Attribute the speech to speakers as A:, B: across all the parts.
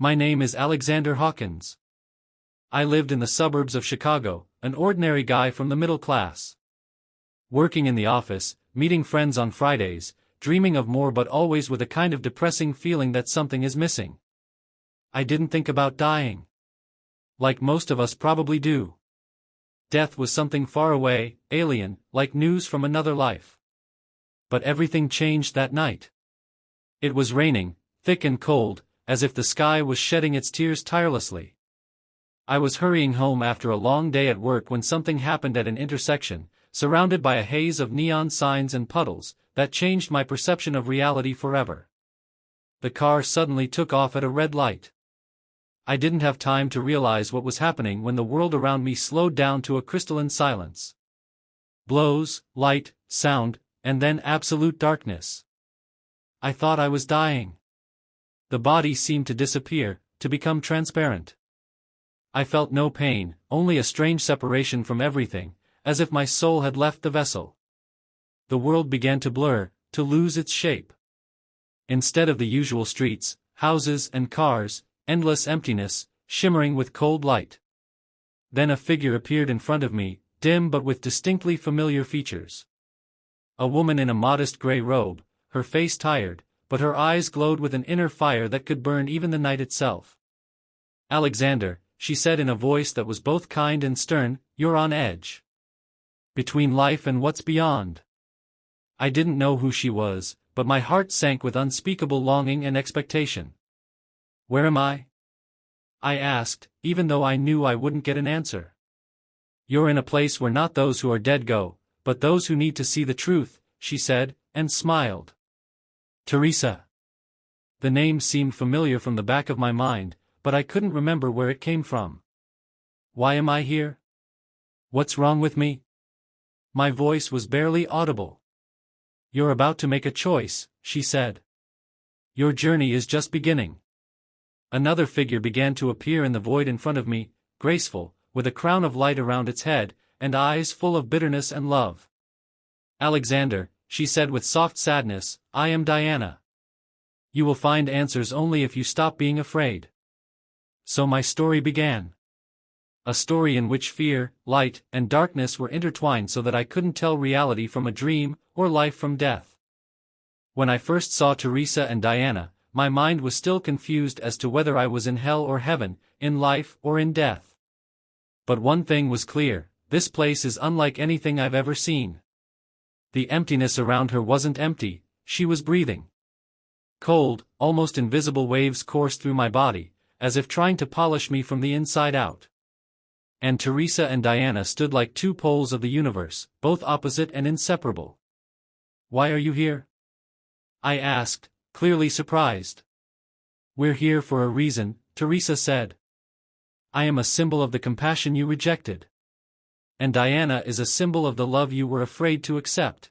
A: My name is Alexander Hawkins. I lived in the suburbs of Chicago, an ordinary guy from the middle class. Working in the office, meeting friends on Fridays, dreaming of more but always with a kind of depressing feeling that something is missing. I didn't think about dying. Like most of us probably do. Death was something far away, alien, like news from another life. But everything changed that night. It was raining, thick and cold, as if the sky was shedding its tears tirelessly. I was hurrying home after a long day at work when something happened at an intersection, surrounded by a haze of neon signs and puddles, that changed my perception of reality forever. The car suddenly took off at a red light. I didn't have time to realize what was happening when the world around me slowed down to a crystalline silence. Blows, light, sound, and then absolute darkness. I thought I was dying. The body seemed to disappear, to become transparent. I felt no pain, only a strange separation from everything, as if my soul had left the vessel. The world began to blur, to lose its shape. Instead of the usual streets, houses and cars, endless emptiness, shimmering with cold light. Then a figure appeared in front of me, dim but with distinctly familiar features. A woman in a modest gray robe, her face tired, but her eyes glowed with an inner fire that could burn even the night itself. "Alexander," she said in a voice that was both kind and stern, "you're on edge. Between life and what's beyond." I didn't know who she was, but my heart sank with unspeakable longing and expectation. "Where am I?" I asked, even though I knew I wouldn't get an answer. "You're in a place where not those who are dead go, but those who need to see the truth," she said, and smiled. Teresa. The name seemed familiar from the back of my mind, but I couldn't remember where it came from. Why am I here? What's wrong with me? My voice was barely audible. "You're about to make a choice," she said. "Your journey is just beginning." Another figure began to appear in the void in front of me, graceful, with a crown of light around its head, and eyes full of bitterness and love. "Alexander," she said with soft sadness, "I am Diana. You will find answers only if you stop being afraid." So my story began. A story in which fear, light, and darkness were intertwined so that I couldn't tell reality from a dream, or life from death. When I first saw Teresa and Diana, my mind was still confused as to whether I was in hell or heaven, in life or in death. But one thing was clear: this place is unlike anything I've ever seen. The emptiness around her wasn't empty, she was breathing. Cold, almost invisible waves coursed through my body, as if trying to polish me from the inside out. And Teresa and Diana stood like two poles of the universe, both opposite and inseparable. "Why are you here?" I asked, clearly surprised. "We're here for a reason," Teresa said. "I am a symbol of the compassion you rejected. And Diana is a symbol of the love you were afraid to accept."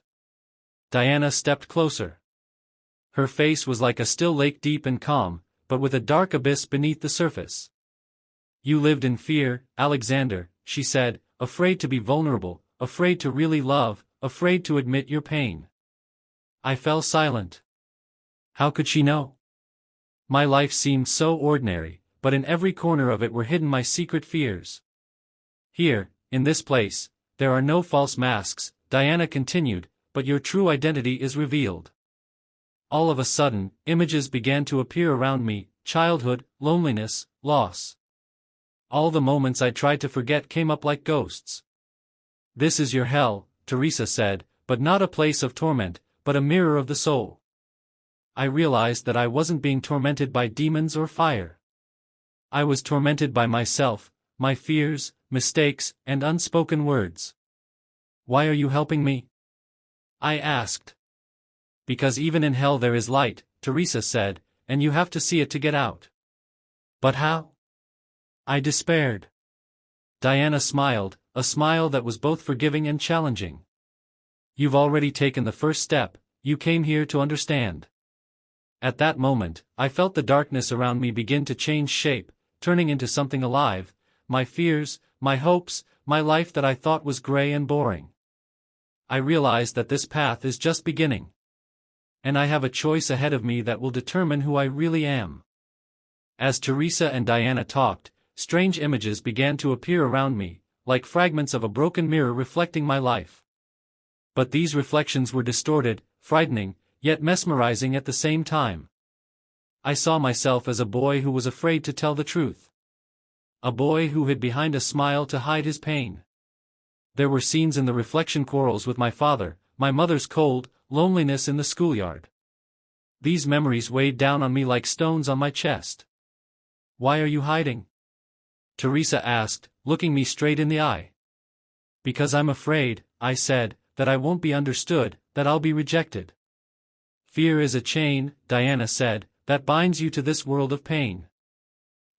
A: Diana stepped closer. Her face was like a still lake, deep and calm, but with a dark abyss beneath the surface. "You lived in fear, Alexander," she said, "afraid to be vulnerable, afraid to really love, afraid to admit your pain." I fell silent. How could she know? My life seemed so ordinary, but in every corner of it were hidden my secret fears. "Here, in this place, there are no false masks," Diana continued, "but your true identity is revealed." All of a sudden, images began to appear around me: childhood, loneliness, loss. All the moments I tried to forget came up like ghosts. "This is your hell," Teresa said, "but not a place of torment, but a mirror of the soul." I realized that I wasn't being tormented by demons or fire. I was tormented by myself, my fears, mistakes, and unspoken words. "Why are you helping me?" I asked. "Because even in hell there is light," Teresa said, "and you have to see it to get out." "But how?" I despaired. Diana smiled, a smile that was both forgiving and challenging. "You've already taken the first step, you came here to understand." At that moment, I felt the darkness around me begin to change shape, turning into something alive: my fears, my hopes, my life that I thought was gray and boring. I realized that this path is just beginning. And I have a choice ahead of me that will determine who I really am. As Teresa and Diana talked, strange images began to appear around me, like fragments of a broken mirror reflecting my life. But these reflections were distorted, frightening, yet mesmerizing at the same time. I saw myself as a boy who was afraid to tell the truth. A boy who hid behind a smile to hide his pain. There were scenes in the reflection quarrels with my father, my mother's cold, loneliness in the schoolyard. These memories weighed down on me like stones on my chest. "Why are you hiding?" Teresa asked, looking me straight in the eye. "Because I'm afraid," I said, "that I won't be understood, that I'll be rejected." "Fear is a chain," Diana said, "that binds you to this world of pain."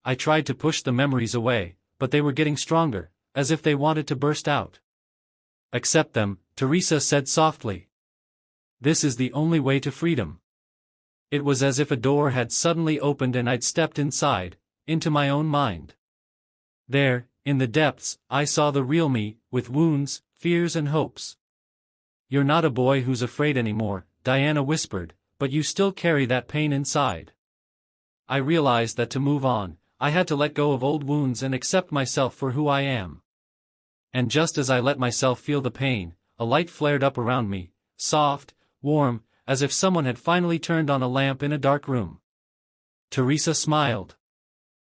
A: I tried to push the memories away, but they were getting stronger, as if they wanted to burst out. "Accept them," Teresa said softly. "This is the only way to freedom." It was as if a door had suddenly opened and I'd stepped inside, into my own mind. There, in the depths, I saw the real me, with wounds, fears and hopes. "You're not a boy who's afraid anymore," Diana whispered, "but you still carry that pain inside." I realized that to move on, I had to let go of old wounds and accept myself for who I am. And just as I let myself feel the pain, a light flared up around me, soft, warm, as if someone had finally turned on a lamp in a dark room. Teresa smiled.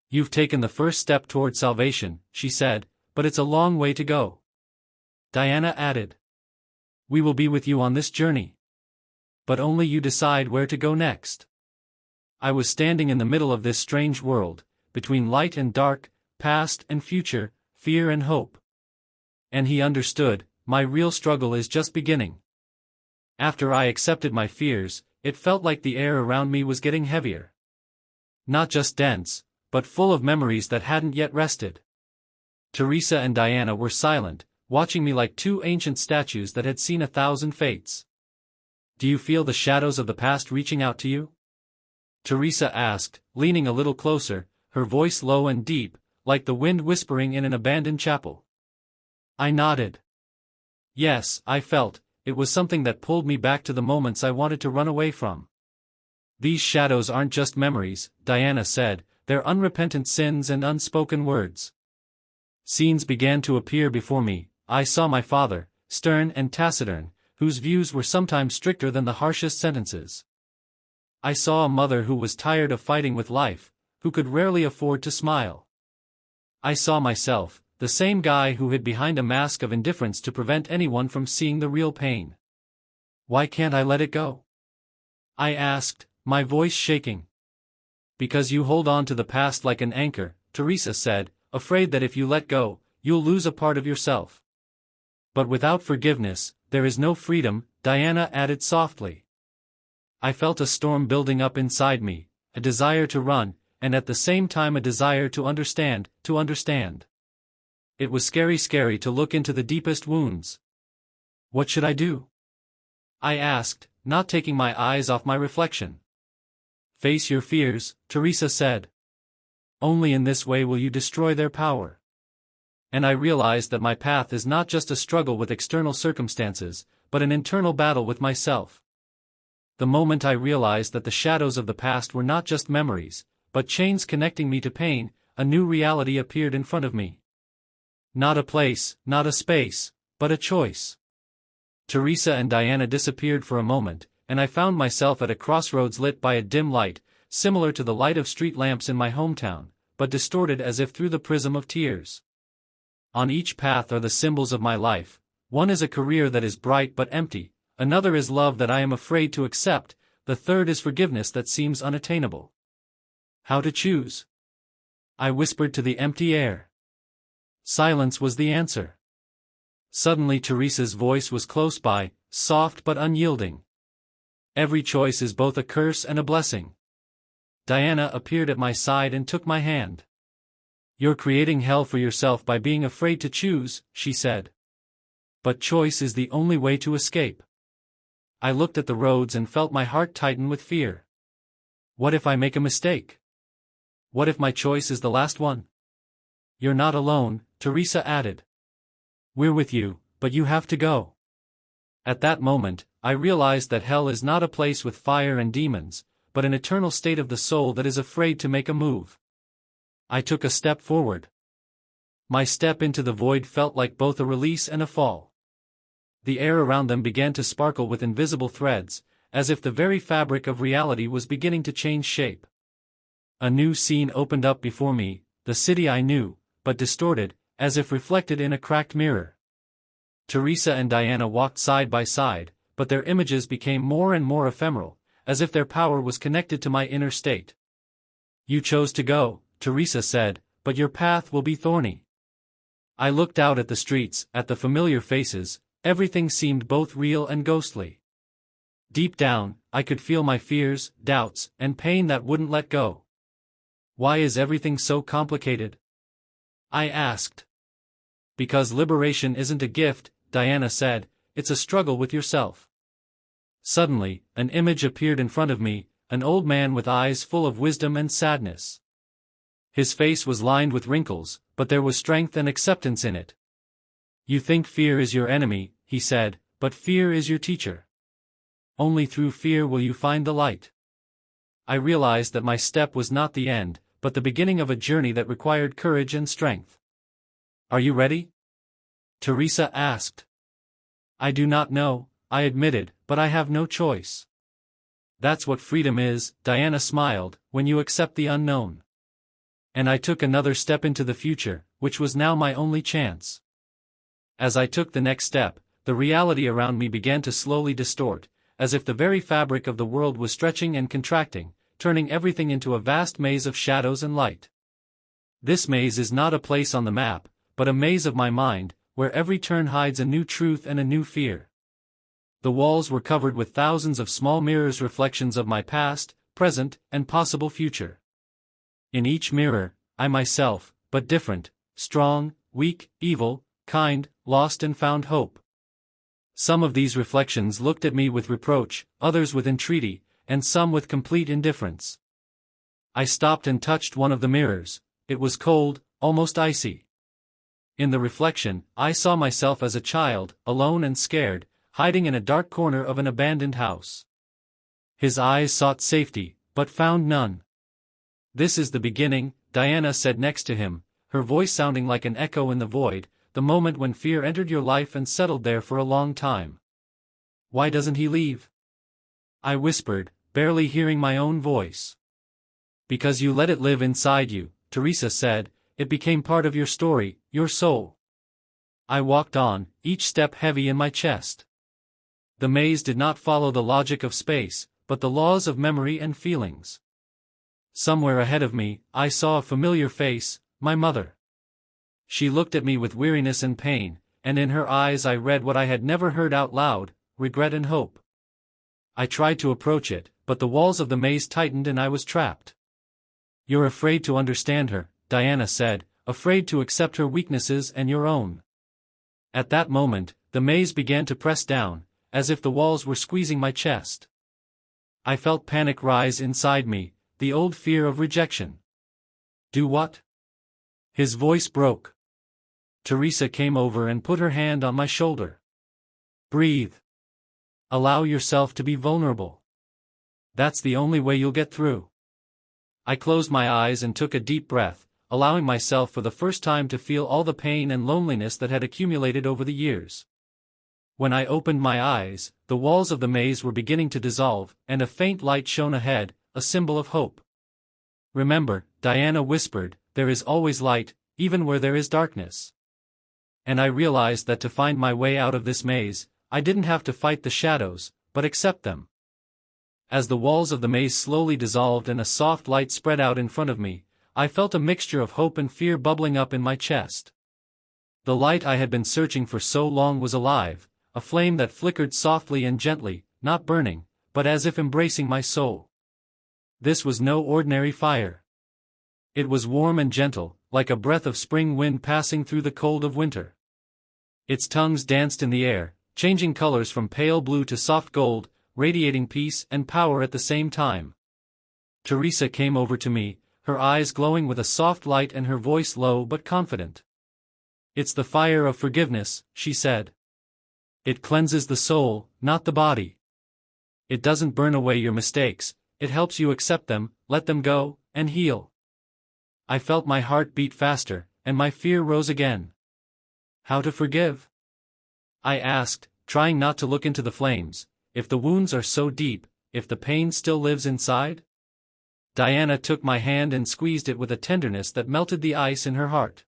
A: "You've taken the first step toward salvation," she said, "but it's a long way to go." Diana added. "We will be with you on this journey. But only you decide where to go next." I was standing in the middle of this strange world, between light and dark, past and future, fear and hope. And he understood, my real struggle is just beginning. After I accepted my fears, it felt like the air around me was getting heavier. Not just dense, but full of memories that hadn't yet rested. Teresa and Diana were silent, watching me like two ancient statues that had seen 1,000 fates. "Do you feel the shadows of the past reaching out to you?" Teresa asked, leaning a little closer, her voice low and deep, like the wind whispering in an abandoned chapel. I nodded. Yes, I felt, it was something that pulled me back to the moments I wanted to run away from. "These shadows aren't just memories," Diana said, "they're unrepentant sins and unspoken words." Scenes began to appear before me. I saw my father, stern and taciturn, whose views were sometimes stricter than the harshest sentences. I saw a mother who was tired of fighting with life, who could rarely afford to smile. I saw myself, the same guy who hid behind a mask of indifference to prevent anyone from seeing the real pain. "Why can't I let it go?" I asked, my voice shaking. "Because you hold on to the past like an anchor," Teresa said, "afraid that if you let go, you'll lose a part of yourself." "But without forgiveness, there is no freedom," Diana added softly. I felt a storm building up inside me, a desire to run, and at the same time a desire to understand, to understand. It was scary to look into the deepest wounds. "What should I do?" I asked, not taking my eyes off my reflection. "Face your fears," Teresa said. "Only in this way will you destroy their power." And I realized that my path is not just a struggle with external circumstances, but an internal battle with myself. The moment I realized that the shadows of the past were not just memories, but chains connecting me to pain, a new reality appeared in front of me. Not a place, not a space, but a choice. Teresa and Diana disappeared for a moment, and I found myself at a crossroads lit by a dim light, similar to the light of street lamps in my hometown, but distorted as if through the prism of tears. On each path are the symbols of my life. One is a career that is bright but empty, another is love that I am afraid to accept, the third is forgiveness that seems unattainable. How to choose? I whispered to the empty air. Silence was the answer. Suddenly Teresa's voice was close by, soft but unyielding. "Every choice is both a curse and a blessing." Diana appeared at my side and took my hand. "You're creating hell for yourself by being afraid to choose," she said. "But choice is the only way to escape." I looked at the roads and felt my heart tighten with fear. What if I make a mistake? What if my choice is the last one? "You're not alone," Teresa added. "We're with you, but you have to go." At that moment, I realized that hell is not a place with fire and demons, but an eternal state of the soul that is afraid to make a move. I took a step forward. My step into the void felt like both a release and a fall. The air around them began to sparkle with invisible threads, as if the very fabric of reality was beginning to change shape. A new scene opened up before me, the city I knew, but distorted, as if reflected in a cracked mirror. Teresa and Diana walked side by side, but their images became more and more ephemeral, as if their power was connected to my inner state. "You chose to go," Teresa said, "but your path will be thorny." I looked out at the streets, at the familiar faces. Everything seemed both real and ghostly. Deep down, I could feel my fears, doubts, and pain that wouldn't let go. "Why is everything so complicated?" I asked. "Because liberation isn't a gift," Diana said, "it's a struggle with yourself." Suddenly, an image appeared in front of me, an old man with eyes full of wisdom and sadness. His face was lined with wrinkles, but there was strength and acceptance in it. "You think fear is your enemy," he said, "but fear is your teacher. Only through fear will you find the light." I realized that my step was not the end, but the beginning of a journey that required courage and strength. "Are you ready?" Teresa asked. "I do not know," I admitted, "but I have no choice." "That's what freedom is," Diana smiled, "when you accept the unknown." And I took another step into the future, which was now my only chance. As I took the next step, the reality around me began to slowly distort, as if the very fabric of the world was stretching and contracting, turning everything into a vast maze of shadows and light. This maze is not a place on the map, but a maze of my mind, where every turn hides a new truth and a new fear. The walls were covered with thousands of small mirrors, reflections of my past, present, and possible future. In each mirror, I myself, but different, strong, weak, evil, kind, lost and found hope. Some of these reflections looked at me with reproach, others with entreaty, and some with complete indifference. I stopped and touched one of the mirrors. It was cold, almost icy. In the reflection, I saw myself as a child, alone and scared, hiding in a dark corner of an abandoned house. His eyes sought safety, but found none. "This is the beginning," Diana said next to him, her voice sounding like an echo in the void, "the moment when fear entered your life and settled there for a long time." "Why doesn't he leave?" I whispered, barely hearing my own voice. "Because you let it live inside you," Teresa said, "it became part of your story, your soul." I walked on, each step heavy in my chest. The maze did not follow the logic of space, but the laws of memory and feelings. Somewhere ahead of me, I saw a familiar face, my mother. She looked at me with weariness and pain, and in her eyes I read what I had never heard out loud, regret and hope. I tried to approach it, but the walls of the maze tightened and I was trapped. "You're afraid to understand her," Diana said, "afraid to accept her weaknesses and your own." At that moment, the maze began to press down, as if the walls were squeezing my chest. I felt panic rise inside me, the old fear of rejection. "Do what?" His voice broke. Teresa came over and put her hand on my shoulder. "Breathe. Allow yourself to be vulnerable. That's the only way you'll get through." I closed my eyes and took a deep breath, allowing myself for the first time to feel all the pain and loneliness that had accumulated over the years. When I opened my eyes, the walls of the maze were beginning to dissolve, and a faint light shone ahead, a symbol of hope. "Remember," Diana whispered, "there is always light, even where there is darkness." And I realized that to find my way out of this maze, I didn't have to fight the shadows, but accept them. As the walls of the maze slowly dissolved and a soft light spread out in front of me, I felt a mixture of hope and fear bubbling up in my chest. The light I had been searching for so long was alive, a flame that flickered softly and gently, not burning, but as if embracing my soul. This was no ordinary fire. It was warm and gentle, like a breath of spring wind passing through the cold of winter. Its tongues danced in the air, changing colors from pale blue to soft gold, radiating peace and power at the same time. Teresa came over to me, her eyes glowing with a soft light and her voice low but confident. "It's the fire of forgiveness," she said. "It cleanses the soul, not the body. It doesn't burn away your mistakes, it helps you accept them, let them go, and heal. I felt my heart beat faster, and my fear rose again. How to forgive? I asked, trying not to look into the flames. If the wounds are so deep, if the pain still lives inside? Diana took my hand and squeezed it with a tenderness that melted the ice in her heart.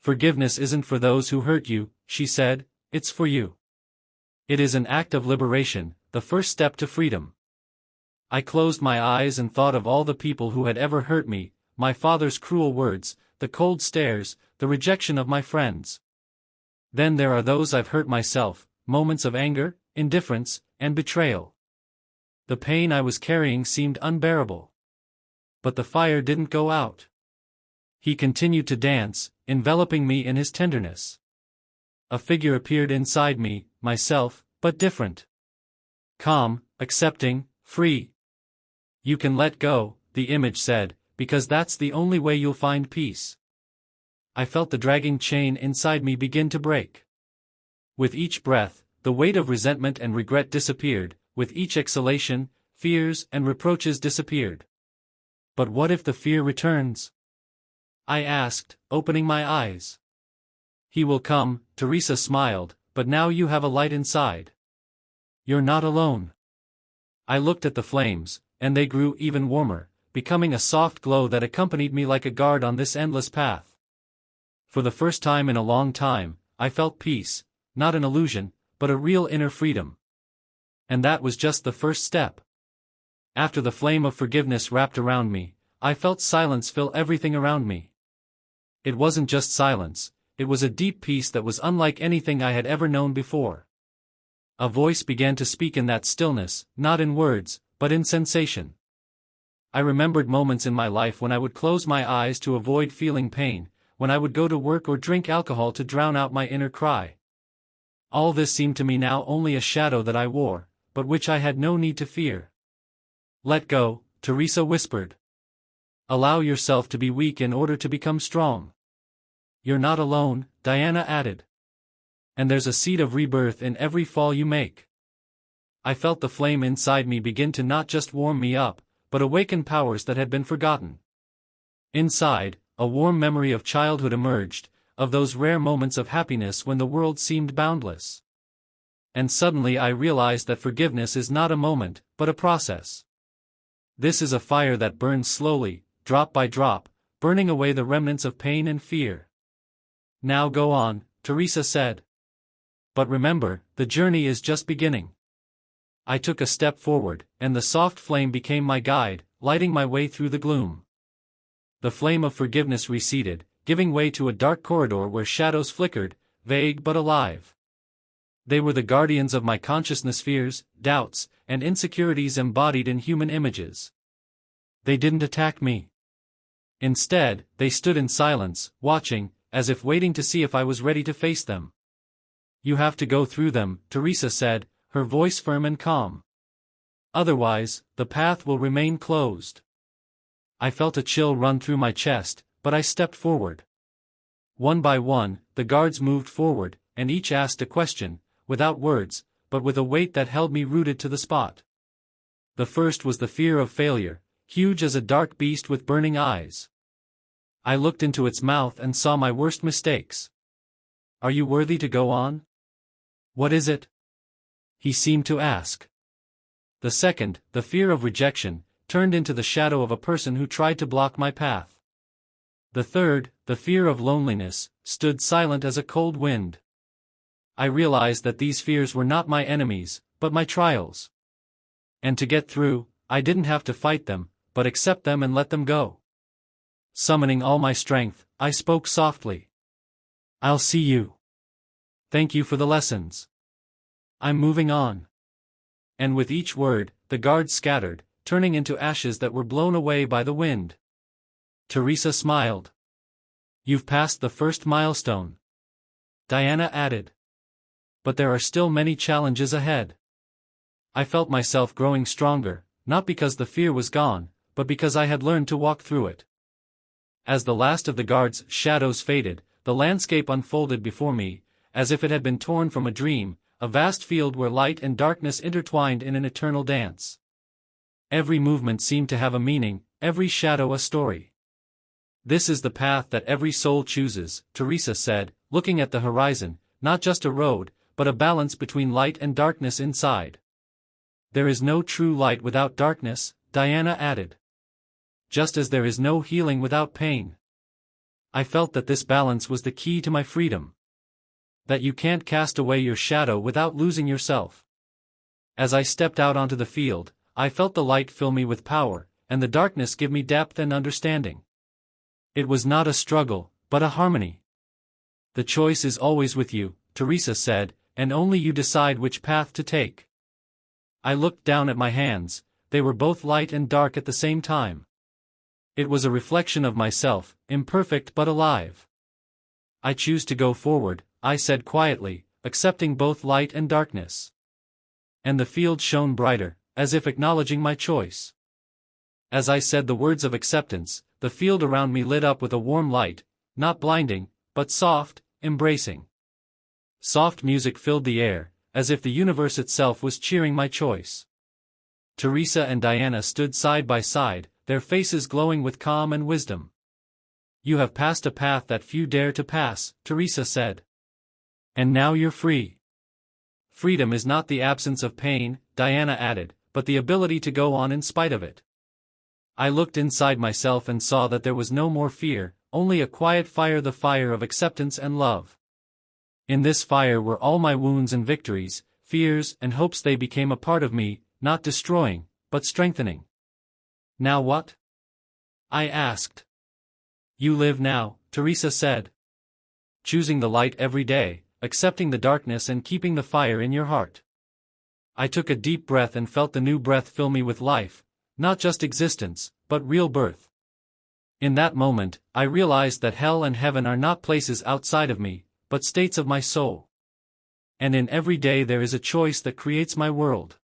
A: Forgiveness isn't for those who hurt you, she said, it's for you. It is an act of liberation, the first step to freedom. I closed my eyes and thought of all the people who had ever hurt me, my father's cruel words, the cold stares, the rejection of my friends. Then there are those I've hurt myself, moments of anger, indifference, and betrayal. The pain I was carrying seemed unbearable. But the fire didn't go out. He continued to dance, enveloping me in his tenderness. A figure appeared inside me, myself, but different. Calm, accepting, free. You can let go, the image said, because that's the only way you'll find peace. I felt the dragging chain inside me begin to break. With each breath, the weight of resentment and regret disappeared, with each exhalation, fears and reproaches disappeared. But what if the fear returns? I asked, opening my eyes. He will come, Teresa smiled, but now you have a light inside. You're not alone. I looked at the flames, and they grew even warmer, becoming a soft glow that accompanied me like a guard on this endless path. For the first time in a long time, I felt peace, not an illusion, but a real inner freedom. And that was just the first step. After the flame of forgiveness wrapped around me, I felt silence fill everything around me. It wasn't just silence, it was a deep peace that was unlike anything I had ever known before. A voice began to speak in that stillness, not in words, but in sensation. I remembered moments in my life when I would close my eyes to avoid feeling pain, when I would go to work or drink alcohol to drown out my inner cry. All this seemed to me now only a shadow that I wore, but which I had no need to fear. Let go, Teresa whispered. Allow yourself to be weak in order to become strong. You're not alone, Diana added. And there's a seed of rebirth in every fall you make. I felt the flame inside me begin to not just warm me up, but awaken powers that had been forgotten. Inside, a warm memory of childhood emerged, of those rare moments of happiness when the world seemed boundless. And suddenly I realized that forgiveness is not a moment, but a process. This is a fire that burns slowly, drop by drop, burning away the remnants of pain and fear. Now go on, Teresa said. But remember, the journey is just beginning. I took a step forward, and the soft flame became my guide, lighting my way through the gloom. The flame of forgiveness receded, giving way to a dark corridor where shadows flickered, vague but alive. They were the guardians of my consciousness, fears, doubts, and insecurities embodied in human images. They didn't attack me. Instead, they stood in silence, watching, as if waiting to see if I was ready to face them. You have to go through them, Teresa said, her voice firm and calm. Otherwise, the path will remain closed. I felt a chill run through my chest, but I stepped forward. One by one, the guards moved forward, and each asked a question, without words, but with a weight that held me rooted to the spot. The first was the fear of failure, huge as a dark beast with burning eyes. I looked into its mouth and saw my worst mistakes. Are you worthy to go on? What is it? He seemed to ask. The second, the fear of rejection, turned into the shadow of a person who tried to block my path. The third, the fear of loneliness, stood silent as a cold wind. I realized that these fears were not my enemies, but my trials. And to get through, I didn't have to fight them, but accept them and let them go. Summoning all my strength, I spoke softly. I'll see you. Thank you for the lessons. I'm moving on. And with each word, the guards scattered, turning into ashes that were blown away by the wind. Teresa smiled. You've passed the first milestone. Diana added. But there are still many challenges ahead. I felt myself growing stronger, not because the fear was gone, but because I had learned to walk through it. As the last of the guards' shadows faded, the landscape unfolded before me, as if it had been torn from a dream, a vast field where light and darkness intertwined in an eternal dance. Every movement seemed to have a meaning, every shadow a story. This is the path that every soul chooses, Teresa said, looking at the horizon, not just a road, but a balance between light and darkness inside. There is no true light without darkness, Diana added. Just as there is no healing without pain. I felt that this balance was the key to my freedom. That you can't cast away your shadow without losing yourself. As I stepped out onto the field, I felt the light fill me with power, and the darkness give me depth and understanding. It was not a struggle, but a harmony. The choice is always with you, Teresa said, and only you decide which path to take. I looked down at my hands, they were both light and dark at the same time. It was a reflection of myself, imperfect but alive. I choose to go forward, I said quietly, accepting both light and darkness. And the field shone brighter, as if acknowledging my choice. As I said the words of acceptance, the field around me lit up with a warm light, not blinding, but soft, embracing. Soft music filled the air, as if the universe itself was cheering my choice. Teresa and Diana stood side by side, their faces glowing with calm and wisdom. You have passed a path that few dare to pass, Teresa said. And now you're free. Freedom is not the absence of pain, Diana added, but the ability to go on in spite of it. I looked inside myself and saw that there was no more fear, only a quiet fire, the fire of acceptance and love. In this fire were all my wounds and victories, fears and hopes. They became a part of me, not destroying, but strengthening. Now what? I asked. You live now, Teresa said. Choosing the light every day, accepting the darkness and keeping the fire in your heart. I took a deep breath and felt the new breath fill me with life, not just existence, but real birth. In that moment, I realized that hell and heaven are not places outside of me, but states of my soul. And in every day there is a choice that creates my world.